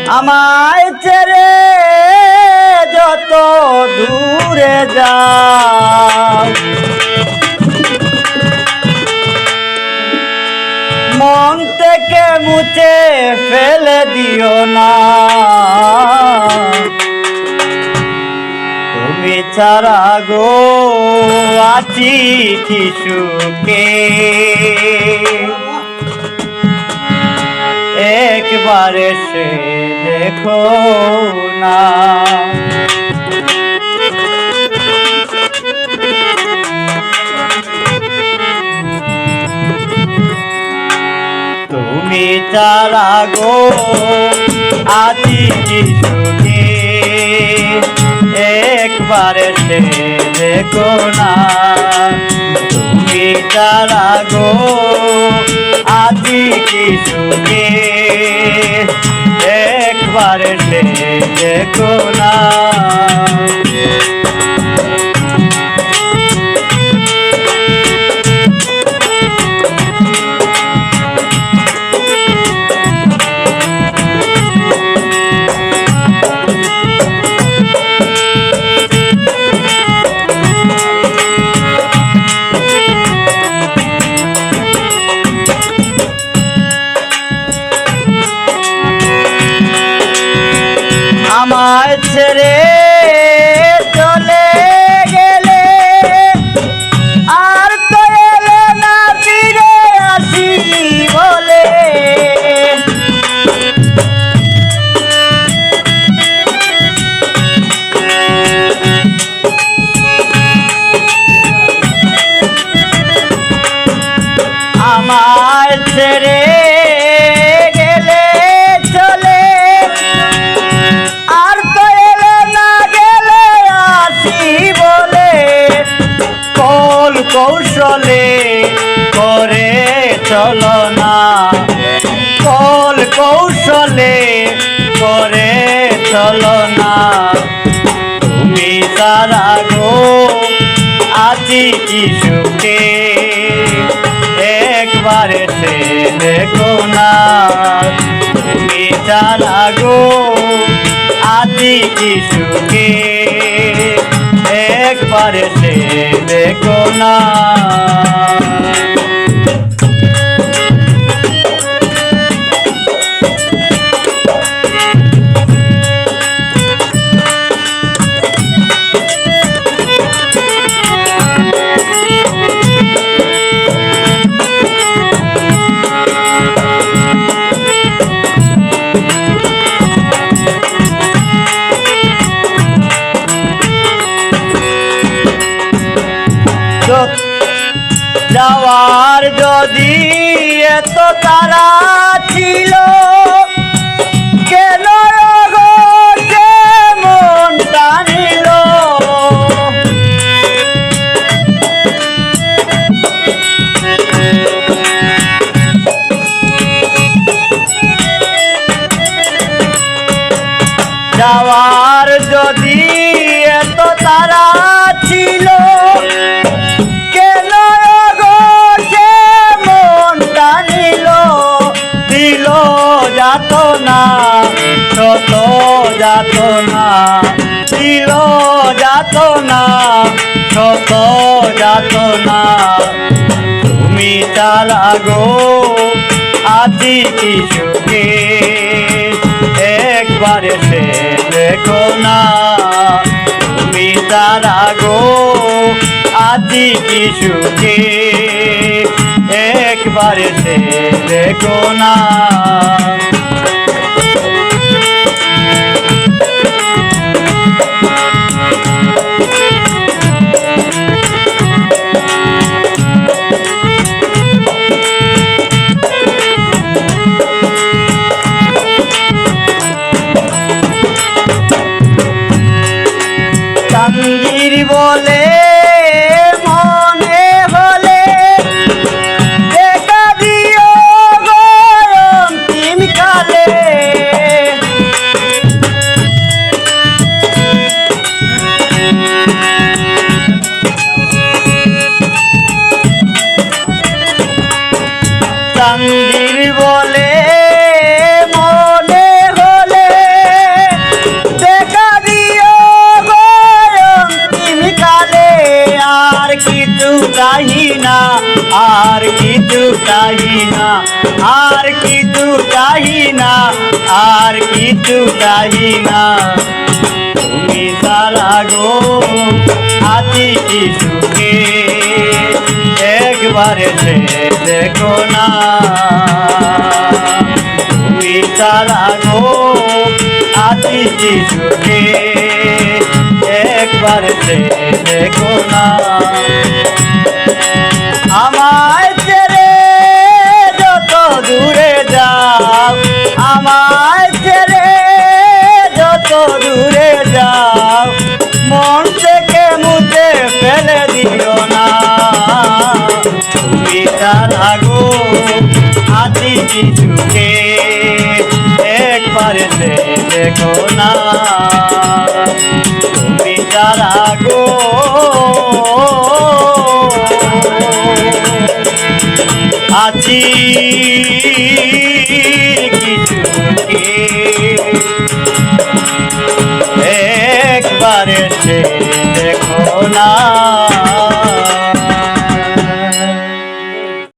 আমায় ছেড়ে যত দূরে যাও মন থেকে মুছে ফেলে দিও না তুমি ছাড়া গো আছি কি সুখে একবার এসে দেখো না তুমি ছাড়া গো আছি কি সুখে একবার এসে দেখো না তুমি ছাড়া গো আছি কি সুখে একবার এসে দেখো না আমায় ছেড়ে চলে গেলে আর তো এলে না ফিরে আসি বলে আমায় ছেড়ে কৌশলে করে চলো না কল কৌশলে করে চলো না তুমি তারা গো আছি কি সুখে একবার এসে দেখো না তুমি তারা গো আছি কি সুখে একবার এসে দেখো না যাওয়ার যদি এত তারা ছিল কেন গো যে মন টানিল যাওয়ার যদি এত তারা ছিল যাত না শত যাত না ছিল যাত না শত যাত না তুমি তারা গো আছি কি সুখে একবার এসে দেখো না তুমি তারা গো আছি কি সুখে একবার এসে দেখো না তানভীর বলে মনে হলে দেখা দিও গো অন্তিম কালে চাহি না, আর কিছু চাহি না, আর কিছু চাহি না। তুমি তারা গো আছি কি সুখে, একবার এসে দেখো না। তুমি তারা গো আছি কি সুখে, একবার এসে দেখো না। আমায় ছেড়ে যত দূরে যাও, আমায় ছেড়ে যত দূরে যাও, মন থেকে মুছে ফেলে দিও না। তুমি তারা গো আছি কি সুখে, একবার এসে দেখো না। তুমি তারা গো আছি কিছু একবার এসে দেখো না।